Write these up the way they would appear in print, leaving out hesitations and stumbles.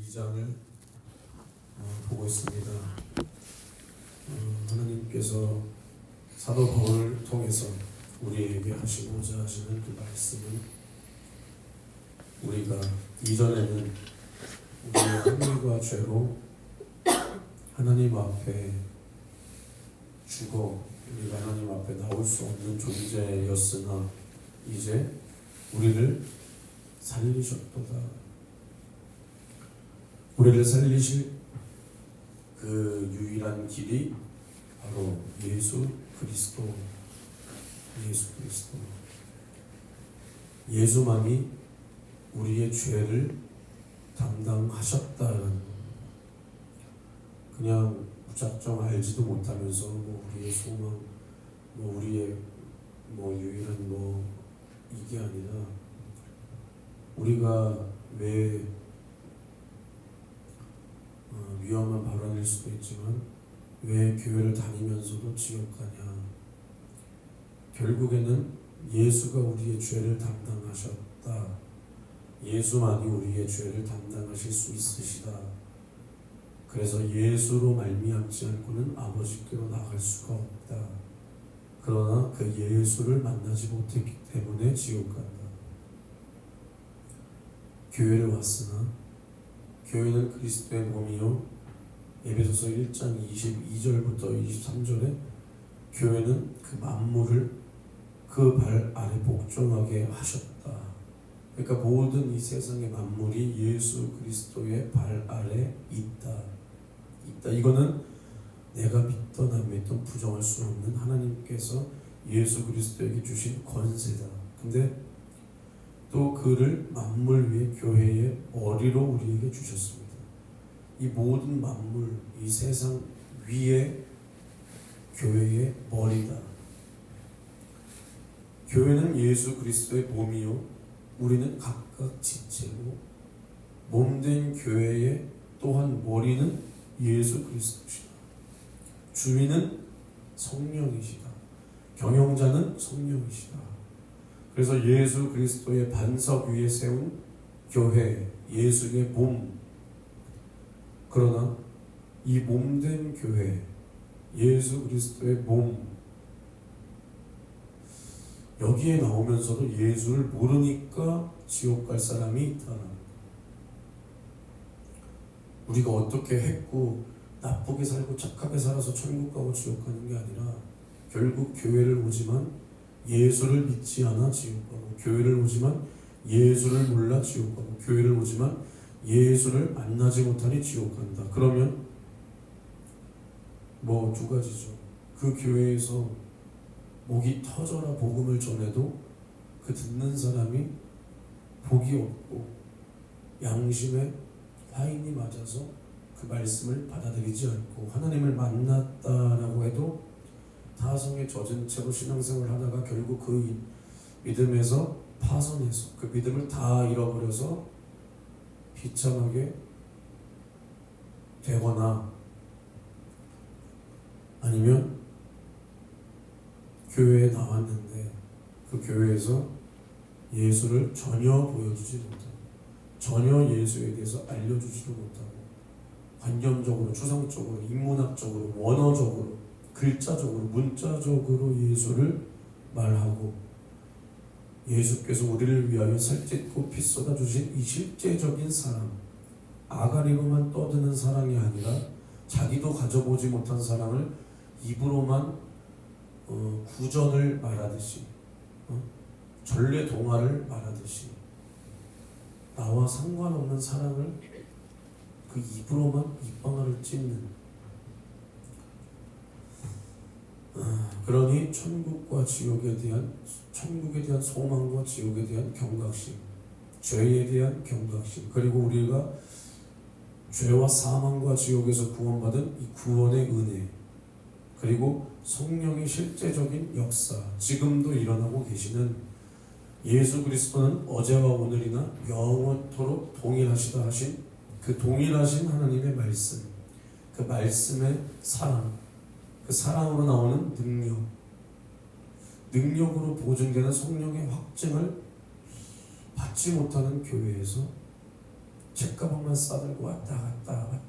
2장을 보고 있습니다. 하나님께서 사도 바울을 통해서 우리에게 하시고자 하시는 그 말씀은 우리가 이전에는 우리의 행위와 죄로 하나님 앞에 죽어 우리가 하나님 앞에 나올 수 없는 존재였으나 이제 우리를 살리셨도다. 우리를 살리실 그 유일한 길이 바로 예수 그리스도. 예수만이 우리의 죄를 담당하셨다는, 그냥 무작정 알지도 못하면서 우리의 소망, 우리의 유일한 이게 아니라, 우리가 왜 위험한 발언일 수도 있지만 왜 교회를 다니면서도 지옥 가냐? 결국에는 예수가 우리의 죄를 담당하셨다. 예수만이 우리의 죄를 담당하실 수 있으시다. 그래서 예수로 말미암지 않고는 아버지께로 나갈 수가 없다. 그러나 그 예수를 만나지 못했기 때문에 지옥 간다. 교회를 왔으나 교회는 그리스도의 몸이요, 에베소서 1장 22절부터 23절에 교회는 그 만물을 그 발 아래 복종하게 하셨다. 그러니까 모든 이 세상의 만물이 예수 그리스도의 발 아래 있다. 이거는 내가 믿던 안 믿던 부정할 수 없는 하나님께서 예수 그리스도에게 주신 권세다. 근데 또 그를 만물 위에 교회의 머리로 우리에게 주셨습니다. 이 모든 만물, 이 세상 위에 교회의 머리다. 교회는 예수 그리스도의 몸이요, 우리는 각각 지체고, 몸된 교회의 또한 머리는 예수 그리스도시다. 주인은 성령이시다. 경영자는 성령이시다. 그래서 예수 그리스도의 반석 위에 세운 교회, 예수의 몸. 그러나 이 몸된 교회, 예수 그리스도의 몸, 여기에 나오면서도 예수를 모르니까 지옥 갈 사람이 있다는, 우리가 어떻게 했고 나쁘게 살고 착하게 살아서 천국 가고 지옥 가는 게 아니라, 결국 교회를 오지만 예수를 믿지 않아 지옥 가고, 교회를 오지만 예수를 몰라 지옥 가고, 교회를 오지만 예수를 만나지 못하니 지옥 간다. 그러면 두 가지죠. 그 교회에서 목이 터져라 복음을 전해도 그 듣는 사람이 복이 없고 양심에 화인이 맞아서 그 말씀을 받아들이지 않고, 하나님을 만났다라고 해도 타성에 젖은 채로 신앙생활을 하다가 결국 그 믿음에서 파선해서 그 믿음을 다 잃어버려서 비참하게 되거나, 아니면 교회에 나왔는데 그 교회에서 예수를 전혀 보여주지 못하고, 전혀 예수에 대해서 알려주지도 못하고, 관념적으로, 추상적으로, 인문학적으로, 원어적으로, 글자적으로, 문자적으로 예수를 말하고, 예수께서 우리를 위하여 살찢고 피 쏟아주신 이 실제적인 사랑, 아가리로만 떠드는 사랑이 아니라 자기도 가져보지 못한 사랑을 입으로만 구전을 말하듯이, 전래동화를 말하듯이 나와 상관없는 사랑을 그 입으로만 입방아를 찢는, 그러니 천국에 대한 소망과 지옥에 대한 경각심, 죄에 대한 경각심, 그리고 우리가 죄와 사망과 지옥에서 구원받은 이 구원의 은혜, 그리고 성령의 실제적인 역사, 지금도 일어나고 계시는, 예수 그리스도는 어제와 오늘이나 영원토록 동일하시다 하신 그 동일하신 하나님의 말씀, 그 말씀의 사랑, 그 사랑으로 나오는 능력으로 보증되는 성령의 확증을 받지 못하는 교회에서 책가방만 싸들고 왔다 갔다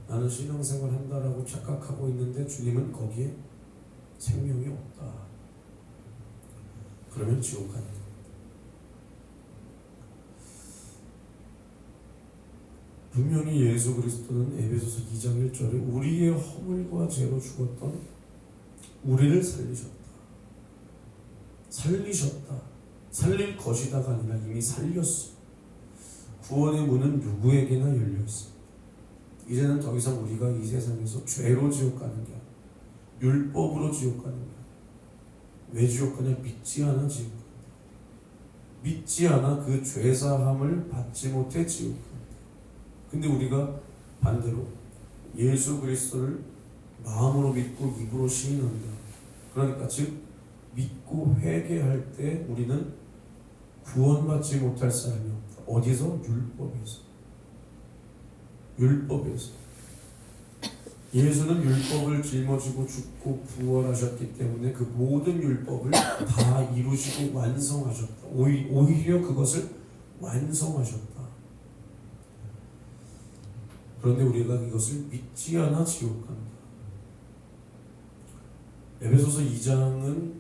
나는 신앙생활 한다라고 착각하고 있는데 주님은 거기에 생명이 없다. 그러면 지옥 가는 거예요. 분명히 예수 그리스도는 에베소서 2장 1절에 우리의 허물과 죄로 죽었던 우리를 살리셨다. 살릴 것이다가 아니라 이미 살렸어. 구원의 문은 누구에게나 열려있어. 이제는 더 이상 우리가 이 세상에서 죄로 지옥 가는 게 아니라 율법으로 지옥 가는 게 아니라 왜 지옥 가냐? 믿지 않아 지옥 간다. 믿지 않아 그 죄사함을 받지 못해 지옥 간다. 근데 우리가 반대로 예수 그리스도를 마음으로 믿고 입으로 시인한다. 그러니까 즉 믿고 회개할 때 우리는 구원받지 못할 사람이 없다. 어디서? 율법에서. 예수는 율법을 짊어지고 죽고 부활하셨기 때문에 그 모든 율법을 다 이루시고 완성하셨다. 오히려 그것을 완성하셨다. 그런데 우리가 이것을 믿지 않아 지옥 간다. 에베소서 2장은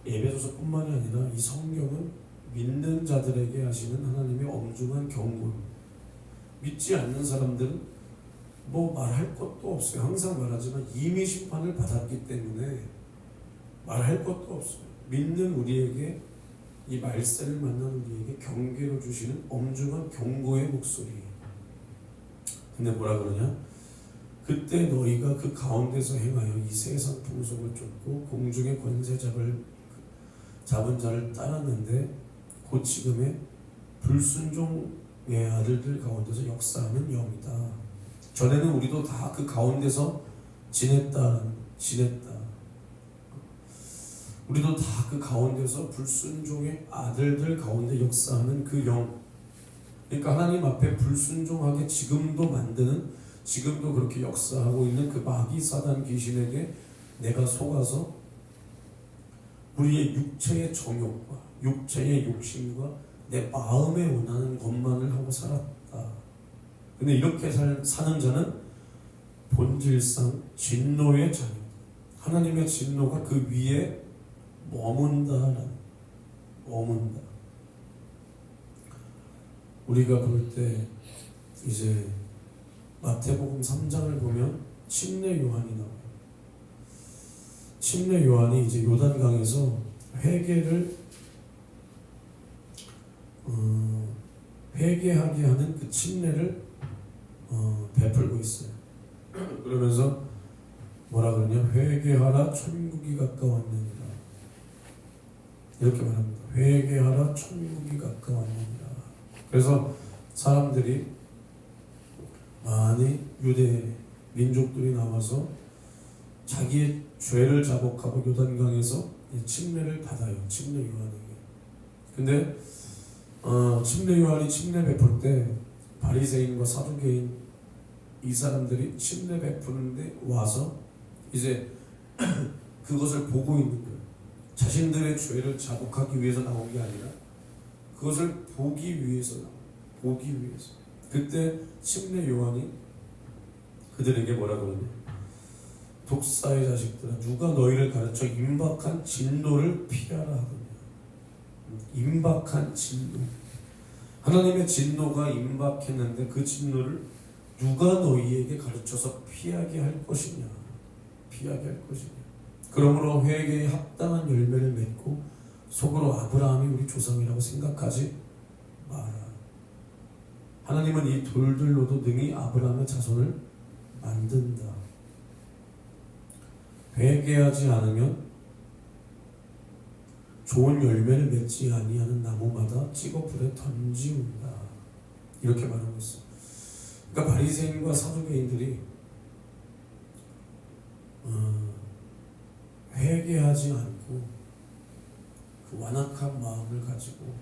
에베소서뿐만이 아니라 이 성경은 믿는 자들에게 하시는 하나님의 엄중한 경고입니다. 믿지 않는 사람들은 뭐 말할 것도 없어요. 항상 말하지만 이미 심판을 받았기 때문에 말할 것도 없어요. 믿는 우리에게, 이 말세를 만난 우리에게 경계로 주시는 엄중한 경고의 목소리예요. 근데 뭐라 그러냐? 그때 너희가 그 가운데서 행하여 이 세상 풍속을 쫓고 공중의 권세 잡은 자를 따랐는데 곧 지금의 불순종의 아들들 가운데서 역사하는 영이다. 전에는 우리도 다 그 가운데서 지냈다. 우리도 다 그 가운데서 불순종의 아들들 가운데 역사하는 그 영. 그러니까 하나님 앞에 불순종하게 지금도 만드는, 지금도 그렇게 역사하고 있는 그 마귀 사단 귀신에게 내가 속아서 우리의 육체의 정욕과 육체의 욕심과 내 마음에 원하는 것만을 하고 살았다. 근데 이렇게 사는 자는 본질상 진노의 자녀. 하나님의 진노가 그 위에 머문다. 우리가 볼 때 이제 마태복음 3장을 보면 침례 요한이 나와요. 침례 요한이 이제 요단강에서 회개하게 하는 그 침례를 베풀고 있어요. 그러면서 뭐라 그러냐? 회개하라, 천국이 가까웠느니라. 이렇게 말합니다. 회개하라, 천국이 가까웠느니라. 그래서 사람들이 많이 유대 민족들이 나와서 자기의 죄를 자복하고 요단강에서 침례를 받아요. 침례 요한에게. 근데 침례 요한이 침례 베풀 때 바리새인과 사두개인 이 사람들이 침례 베푸는데 와서 이제 그것을 보고 있는 거예요. 자신들의 죄를 자복하기 위해서 나온 게 아니라 그것을 보기 위해서. 그때 침례 요한이 그들에게 뭐라 그러냐? 독사의 자식들아, 누가 너희를 가르쳐 임박한 진노를 피하라 하더냐. 임박한 진노. 하나님의 진노가 임박했는데 그 진노를 누가 너희에게 가르쳐서 피하게 할 것이냐. 그러므로 회개에 합당한 열매를 맺고 속으로 아브라함이 우리 조상이라고 생각하지 마라. 하나님은 이 돌들로도 능히 아브라함의 자손을 만든다. 회개하지 않으면 좋은 열매를 맺지 아니하는 나무마다 찍어 불에 던지운다. 이렇게 말하고 있어. 그러니까 바리새인과 사두개인들이 회개하지 않고 그 완악한 마음을 가지고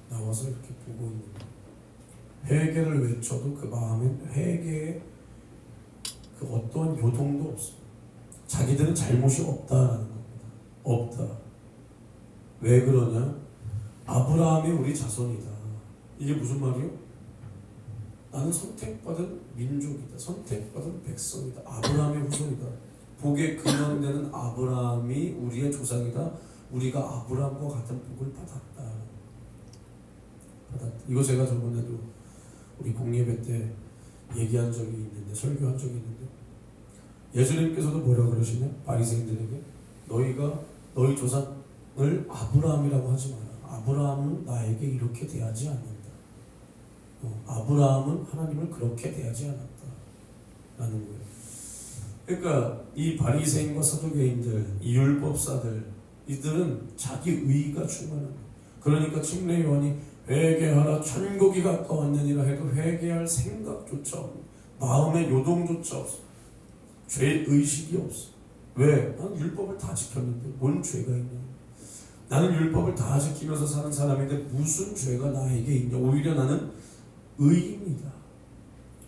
나와서 이렇게 보고 있는 거예요. 회개를 외쳐도 그 마음엔 회개에 그 어떠한 요동도 없어요. 자기들은 잘못이 없다라는 겁니다. 없다. 왜 그러냐? 아브라함이 우리 자손이다. 이게 무슨 말이요? 나는 선택받은 민족이다. 선택받은 백성이다. 아브라함의 후손이다. 복의 근원되는 아브라함이 우리의 조상이다. 우리가 아브라함과 같은 복을 받았다. 이거 제가 저번에도 우리 공예배 때 얘기한 적이 있는데, 설교한 적이 있는데, 예수님께서도 뭐라 그러시냐? 바리새인들에게 너희가 너희 조상을 아브라함이라고 하지 마라. 아브라함은 나에게 이렇게 대하지 않는다. 아브라함은 하나님을 그렇게 대하지 않았다 라는 거예요. 그러니까 이 바리새인과 사두개인들, 이 율법사들, 이들은 자기 의가 충만한 거예요. 그러니까 침례 요한이 회개하라 천국이 가까웠느니라 해도 회개할 생각조차 없고 마음의 요동조차 없어. 죄의식이 없어. 왜? 나는 율법을 다 지켰는데 뭔 죄가 있냐. 나는 율법을 다 지키면서 사는 사람인데 무슨 죄가 나에게 있냐. 오히려 나는 의입니다.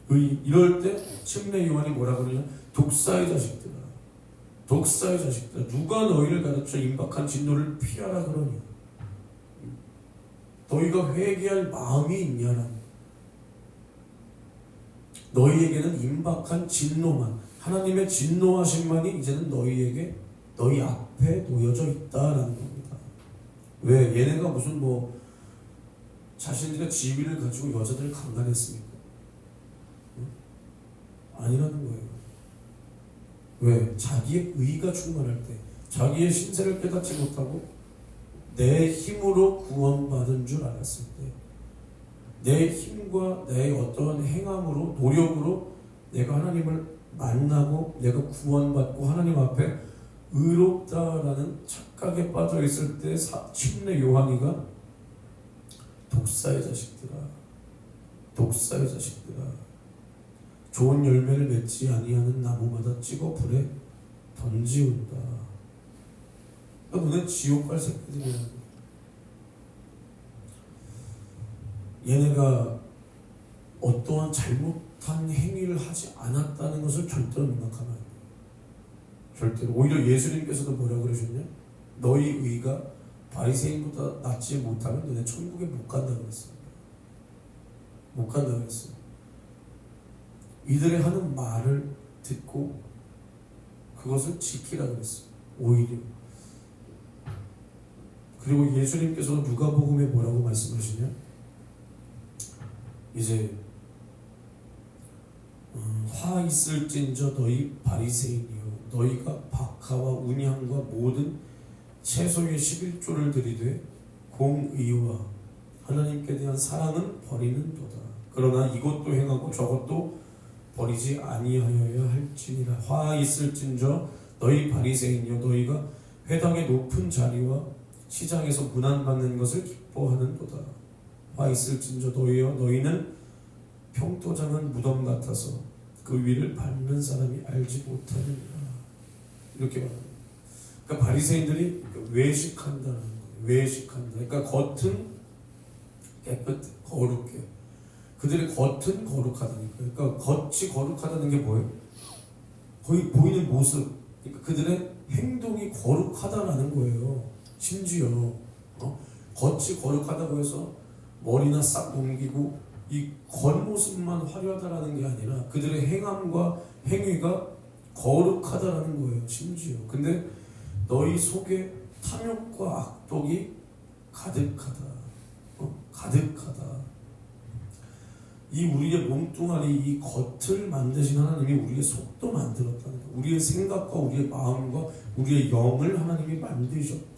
의. 이럴 때 침례 요한이 뭐라 그러냐. 독사의 자식들아, 독사의 자식들아, 누가 너희를 가르쳐 임박한 진노를 피하라 그러냐. 너희가 회개할 마음이 있냐라. 너희에게는 임박한 진노만, 하나님의 진노하심만이 이제는 너희에게, 너희 앞에 놓여져 있다라는 겁니다. 왜? 얘네가 무슨 뭐 자신들의 지위를 가지고 여자들을 강간했습니까? 아니라는 거예요. 왜? 자기의 의가 충만할 때, 자기의 신세를 깨닫지 못하고 내 힘으로 구원받은 줄 알았을 때, 내 힘과 내 어떠한 행함으로, 노력으로 내가 하나님을 만나고 내가 구원받고 하나님 앞에 의롭다라는 착각에 빠져 있을 때 침례 요한이가 독사의 자식들아, 독사의 자식들아, 좋은 열매를 맺지 아니하는 나무마다 찍어 불에 던지운다. 너네 지옥 갈 새끼들이야. 얘네가 어떠한 잘못한 행위를 하지 않았다는 것을 절대로 생각하면 안 돼요. 절대로. 오히려 예수님께서도 뭐라 그러셨냐? 너희 의가 바리새인보다 낫지 못하면 너네 천국에 못 간다고 했어요. 못 간다고 했어요. 이들의 하는 말을 듣고 그것을 지키라고 했어요. 오히려. 그리고 예수님께서는 누가복음에 뭐라고 말씀하시냐? 이제 화 있을진저 너희 바리새인이요, 너희가 박하와 운향과 모든 채소의 11조를 들이되 공의와 하나님께 대한 사랑은 버리는도다. 그러나 이것도 행하고 저것도 버리지 아니하여야 할지니라. 화 있을진저 너희 바리새인이여, 너희가 회당의 높은 자리와 시장에서 문안받는 것을 기뻐하는도다. 화 있을진저 너희여, 너희는 평토장은 무덤 같아서 그 위를 밟는 사람이 알지 못하느니라. 이렇게 말합니다. 그러니까 바리새인들이 외식한다는 거예요. 외식한다. 그러니까 겉은 깨끗해, 거룩해. 그들의 겉은 거룩하다니까. 그러니까 겉이 거룩하다는 게 뭐예요? 거의 보이는 모습. 그러니까 그들의 행동이 거룩하다라는 거예요. 심지어 겉이 거룩하다고 해서 머리나 싹 넘기고 이 겉모습만 화려하다라는 게 아니라 그들의 행함과 행위가 거룩하다라는 거예요. 심지어. 근데 너희 속에 탐욕과 악독이 가득하다. 가득하다. 이 우리의 몸뚱아리, 이 겉을 만드신 하나님이 우리의 속도 만들었다는 거예요. 우리의 생각과 우리의 마음과 우리의 영을 하나님이 만드셨다.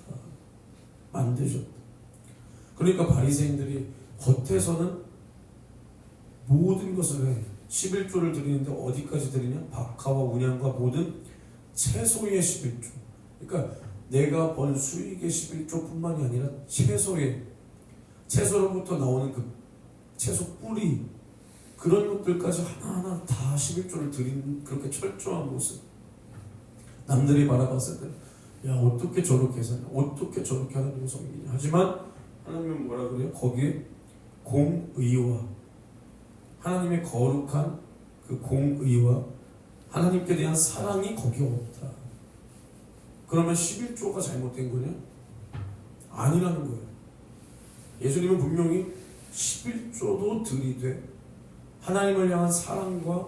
그러니까 바리새인들이 겉에서는 모든 것을 해. 11조를 드리는데 어디까지 드리냐? 박하와 운향과 모든 채소의 11조. 그러니까 내가 번 수익의 11조뿐만이 아니라 채소로부터 나오는 그 채소 뿌리, 그런 것들까지 하나하나 다 11조를 드리는 그렇게 철저한 모습. 남들이 바라봤을 때 야, 어떻게 저렇게 사냐, 어떻게 저렇게 하나님을 섬기냐. 하지만 하나님은 뭐라 그래요? 거기에 공의와 하나님의 거룩한 그 공의와 하나님께 대한 사랑이 거기에 없다. 그러면 11조가 잘못된 거냐? 아니라는 거예요. 예수님은 분명히 11조도 드리되 하나님을 향한 사랑과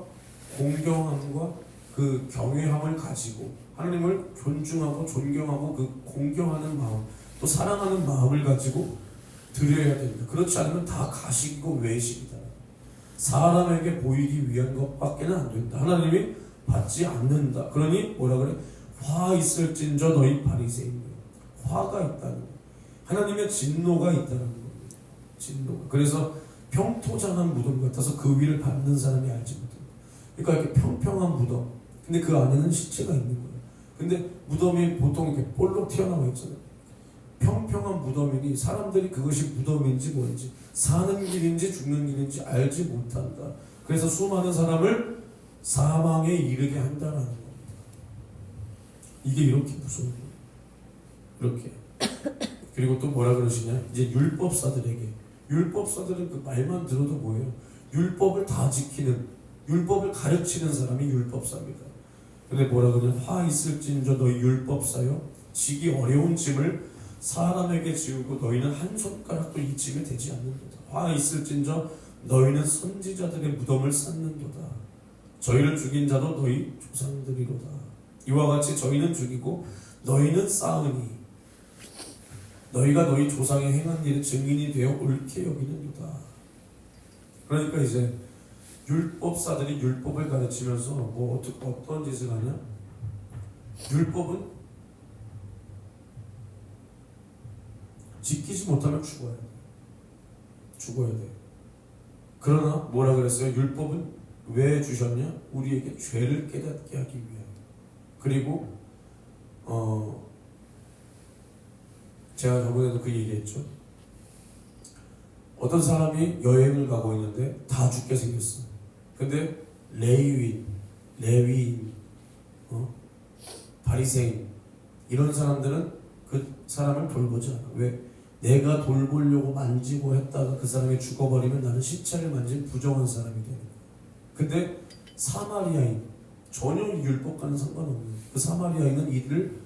공경함과 그 경외함을 가지고 하나님을 존중하고 존경하고 그 공경하는 마음 또 사랑하는 마음을 가지고 드려야 됩니다. 그렇지 않으면 다 가식이고 외식이다. 사람에게 보이기 위한 것밖에는 안 된다. 하나님이 받지 않는다. 그러니 뭐라 그래? 화 있을진저 너희 바리새인이여. 화가 있다는 거. 하나님의 진노가 있다는 겁니다. 진노가. 그래서 평토장한 무덤 같아서 그 위를 밟는 사람이 알지 못한다. 그러니까 이렇게 평평한 무덤. 근데 그 안에는 시체가 있는 거예요. 근데 무덤이 보통 이렇게 볼록 튀어나와 있잖아요. 평평한 무덤이니 사람들이 그것이 무덤인지 뭔지 사는 길인지 죽는 길인지 알지 못한다. 그래서 수많은 사람을 사망에 이르게 한다는 겁니다. 이게 이렇게 무서운 거예요. 이렇게. 그리고 또 뭐라 그러시냐? 이제 율법사들에게. 율법사들은 그 말만 들어도 뭐예요? 율법을 다 지키는, 율법을 가르치는 사람이 율법사입니다. 근데 뭐라 그러냐? 화 있을진저 너희 율법사여 지기 어려운 짐을 사람에게 지우고 너희는 한 손가락도 이 짐에 되지 않는도다. 화 있을진저 너희는 선지자들의 무덤을 쌓는도다. 저희를 죽인 자도 너희 조상들이로다. 이와 같이 저희는 죽이고 너희는 쌓으니 너희가 너희 조상의 행한 일의 증인이 되어 옳게 여기는도다. 그러니까 이제 율법사들이 율법을 가르치면서 뭐 어떤 짓을 하냐? 율법은 지키지 못하면 죽어야 돼. 죽어야 돼. 그러나 뭐라 그랬어요? 율법은 왜 주셨냐? 우리에게 죄를 깨닫게 하기 위하여. 그리고 제가 저번에도 그 얘기했죠. 어떤 사람이 여행을 가고 있는데 다 죽게 생겼어. 근데 레위인, 바리새인 이런 사람들은 그 사람을 돌보지 않아. 왜? 내가 돌보려고 만지고 했다가 그 사람이 죽어버리면 나는 시체를 만진 부정한 사람이 되는 거야. 근데 사마리아인, 전혀 율법과는 상관없는 그 사마리아인은 이들을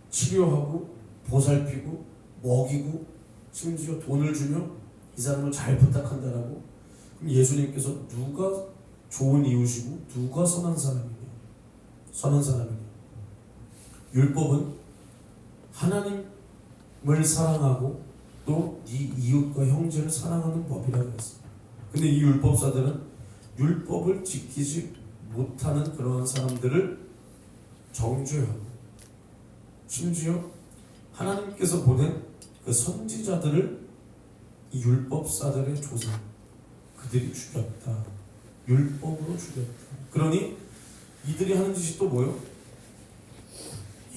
치료하고 보살피고 먹이고 심지어 돈을 주며 이 사람을 잘 부탁한다라고. 그럼 예수님께서 누가 좋은 이웃이고 누가 선한 사람이냐? 선한 사람이냐? 율법은 하나님을 사랑하고 또 네 이웃과 형제를 사랑하는 법이라고 했어요. 근데 이 율법사들은 율법을 지키지 못하는 그러한 사람들을 정죄하고 심지어 하나님께서 보낸 그 선지자들을 이 율법사들의 조상 그들이 죽였다. 율법으로 죽였다. 그러니 이들이 하는 짓이 또 뭐예요?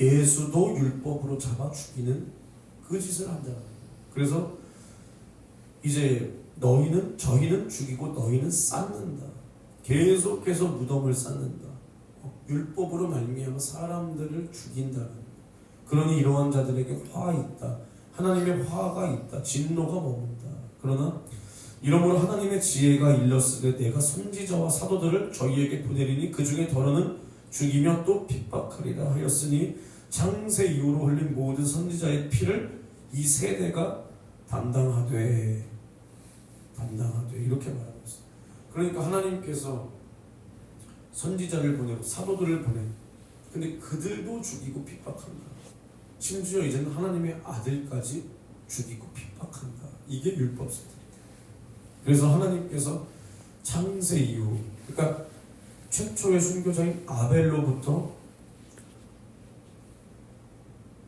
예수도 율법으로 잡아 죽이는 그 짓을 한다. 그래서 이제 저희는 죽이고 너희는 쌓는다. 계속해서 무덤을 쌓는다. 율법으로 말미암아 사람들을 죽인다는. 그러니 이러한 자들에게 화 있다. 하나님의 화가 있다. 진노가 머문다. 그러나 이러므로 하나님의 지혜가 일렀으되 내가 선지자와 사도들을 저희에게 보내리니 그 중에 더러는 죽이며 또 핍박하리라 하였으니 창세 이후로 흘린 모든 선지자의 피를 이 세대가 담당하되 이렇게 말하고 있어요. 그러니까 하나님께서 선지자를 보내고 사도들을 보내. 근데 그들도 죽이고 핍박한다. 심지어 이제는 하나님의 아들까지 죽이고 핍박한다. 이게 율법사들이다. 그래서 하나님께서 창세 이후, 그러니까 최초의 순교자인 아벨로부터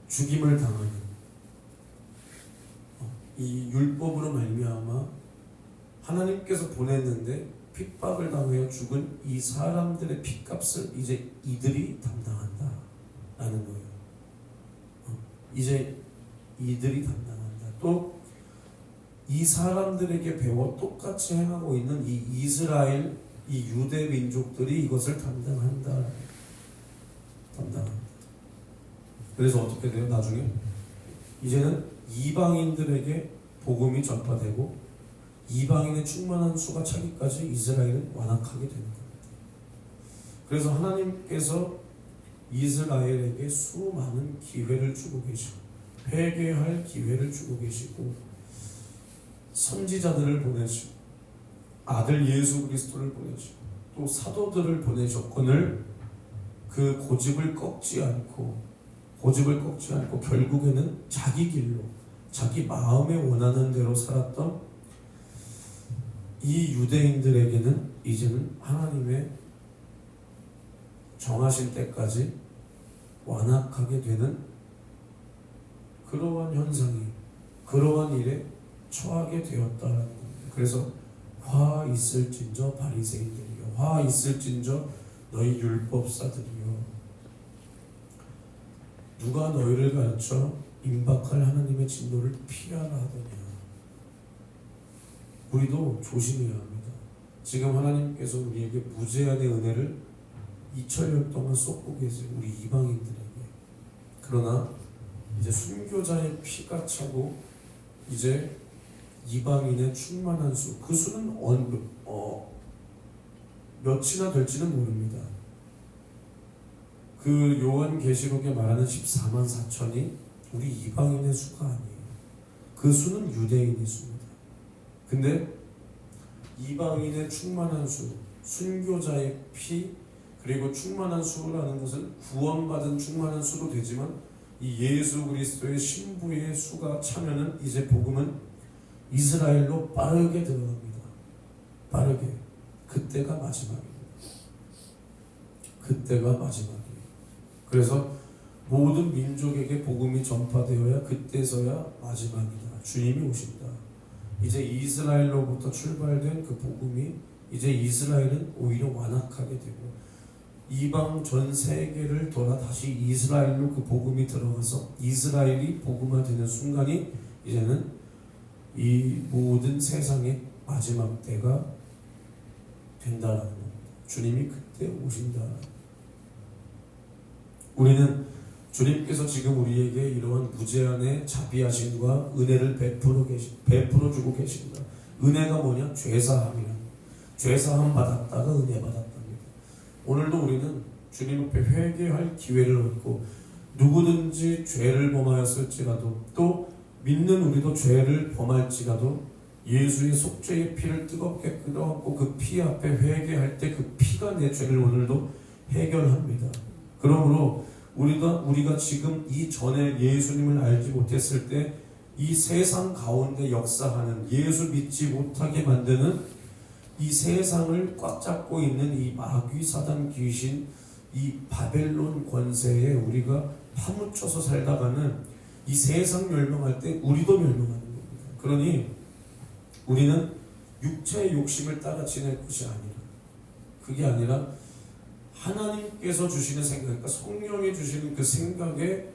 죽임을 당하는 이 율법으로 말미암아 하나님께서 보냈는데 핍박을 당하여 죽은 이 사람들의 핏값을 이제 이들이 담당한다라는 거예요. 이제 이들이 담당한다. 또 이 사람들에게 배워 똑같이 행하고 있는 이 이스라엘, 이 유대 민족들이 이것을 담당한다. 그래서 어떻게 돼요? 나중에 이제는 이방인들에게 복음이 전파되고 이방인의 충만한 수가 차기까지 이스라엘은 완악하게 되는 겁니다. 그래서 하나님께서 이스라엘에게 수많은 기회를 주고 계시고 회개할 기회를 주고 계시고 선지자들을 보내시고 아들 예수 그리스도를 보내시고 또 사도들을 보내셨거늘 그 고집을 꺾지 않고 결국에는 자기 길로 자기 마음에 원하는 대로 살았던 이 유대인들에게는 이제는 하나님의 정하실 때까지 완악하게 되는 그러한 현상이, 그러한 일에 처하게 되었다는 겁니다. 그래서 화 있을진저 바리새인들이여, 화 있을진저 너희 율법사들이여, 누가 너희를 가르쳐 임박할 하나님의 진노를 피하라 하더냐. 우리도 조심해야 합니다. 지금 하나님께서 우리에게 무제한의 은혜를 2000년 동안 쏟고 계세요. 우리 이방인들에게. 그러나 이제 순교자의 피가 차고 이제 이방인의 충만한 수, 그 수는 몇이나 될지는 모릅니다. 그 요한계시록에 말하는 14만 4천이 우리 이방인의 수가 아니에요. 그 수는 유대인의 수입니다. 근데 이방인의 충만한 수, 순교자의 피, 그리고 충만한 수라는 것은 구원받은 충만한 수도 되지만 이 예수 그리스도의 신부의 수가 차면은 이제 복음은 이스라엘로 빠르게 들어갑니다. 빠르게. 그때가 마지막입니다. 그때가 마지막이에요. 그래서 모든 민족에게 복음이 전파되어야 그때서야 마지막이다. 주님이 오신다. 이제 이스라엘로부터 출발된 그 복음이 이제 이스라엘은 오히려 완악하게 되고 이방 전 세계를 돌아 다시 이스라엘로 그 복음이 들어가서 이스라엘이 복음화되는 순간이 이제는 이 모든 세상의 마지막 때가 된다라는 겁니다. 주님이 그때 오신다. 우리는 주님께서 지금 우리에게 이러한 무제한의 자비하심과 은혜를 베풀어 주고 계십니다. 은혜가 뭐냐? 죄사함이라. 죄사함 받았다가 은혜 받았답니다. 오늘도 우리는 주님 앞에 회개할 기회를 얻고 누구든지 죄를 범하였을지라도 또 믿는 우리도 죄를 범할지라도 예수의 속죄의 피를 뜨겁게 끓여갖고 그 피 앞에 회개할 때 그 피가 내 죄를 오늘도 해결합니다. 그러므로 우리가 지금 이전에 예수님을 알지 못했을 때 이 세상 가운데 역사하는 예수 믿지 못하게 만드는 이 세상을 꽉 잡고 있는 이 마귀 사단 귀신 이 바벨론 권세에 우리가 파묻혀서 살다가는 이 세상 멸망할 때 우리도 멸망하는 겁니다. 그러니 우리는 육체의 욕심을 따라 지낼 것이 아니라 그게 아니라 하나님께서 주시는 생각, 그러니까 성령이 주시는 그 생각에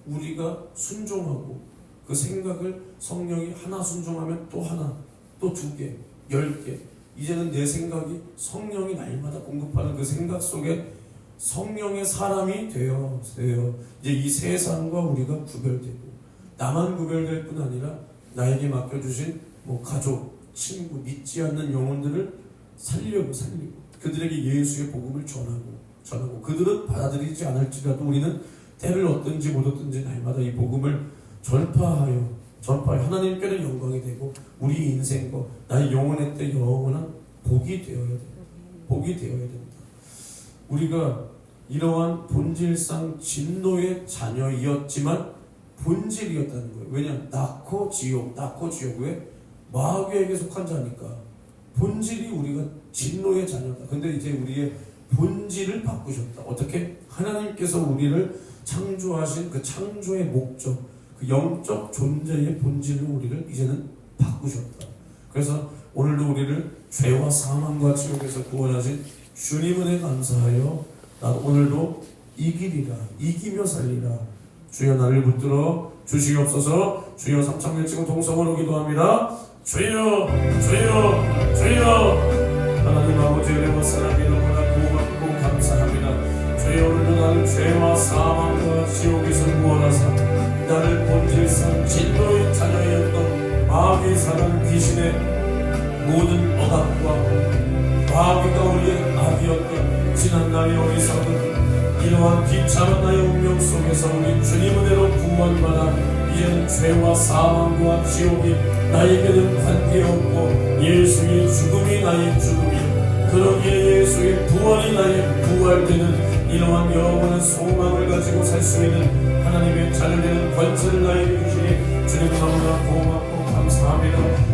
우리가 순종하고 그 생각을 성령이 하나 순종하면 또 하나, 또 2개, 10개 이제는 내 생각이 성령이 날마다 공급하는 그 생각 속에 성령의 사람이 되어 이제 이 세상과 우리가 구별되고 나만 구별될 뿐 아니라 나에게 맡겨주신 가족, 친구, 믿지 않는 영혼들을 살리고 그들에게 예수의 복음을 전하고 그들은 받아들이지 않을지라도 우리는 때를 얻든지 못 얻든지 날마다 이 복음을 전파하여 하나님께는 영광이 되고 우리 인생과 나의 영혼의 때 영원한 복이 되어야 됩니다. 우리가 이러한 본질상 진노의 자녀이었지만 본질이었다는 거예요. 왜냐? 낳고 지옥 왜? 마귀에게 속한 자니까 본질이 우리가 진노의 자녀다. 근데 이제 우리의 본질을 바꾸셨다. 어떻게? 하나님께서 우리를 창조하신 그 창조의 목적, 그 영적 존재의 본질로 우리를 이제는 바꾸셨다. 그래서 오늘도 우리를 죄와 사망과 지옥에서 구원하신 주님 은혜 감사하여 나도 오늘도 이기리라, 이기며 살리라. 주여 나를 붙들어 주시옵소서. 주여 삼창 외치고 동성으로 기도합니다. 주여 하나님 아버지 은혜와 사랑이 너무나 고맙고 감사합니다. 주여 오늘도 나를 죄와 사망과 지옥에서 구원하사 나를 본질상 진노의 자녀였던 마귀 사단 귀신의 모든 억압과 마귀가 우리의 악이었던 지난날의 어리석은 이러한 비참한 나의 운명 속에서 우리 주님 은혜로 구원받아 이제는 죄와 사망과 지옥이 나에게는 관계없고 예수의 죽음이 나의 죽음이, 그러기에 예수의 부활이 나의 부활되는 이러한 영원한 소망을 가지고 살 수 있는 하나님의 자녀되는 권세를 나에게 주시니 주님 너무나 고맙고 감사합니다.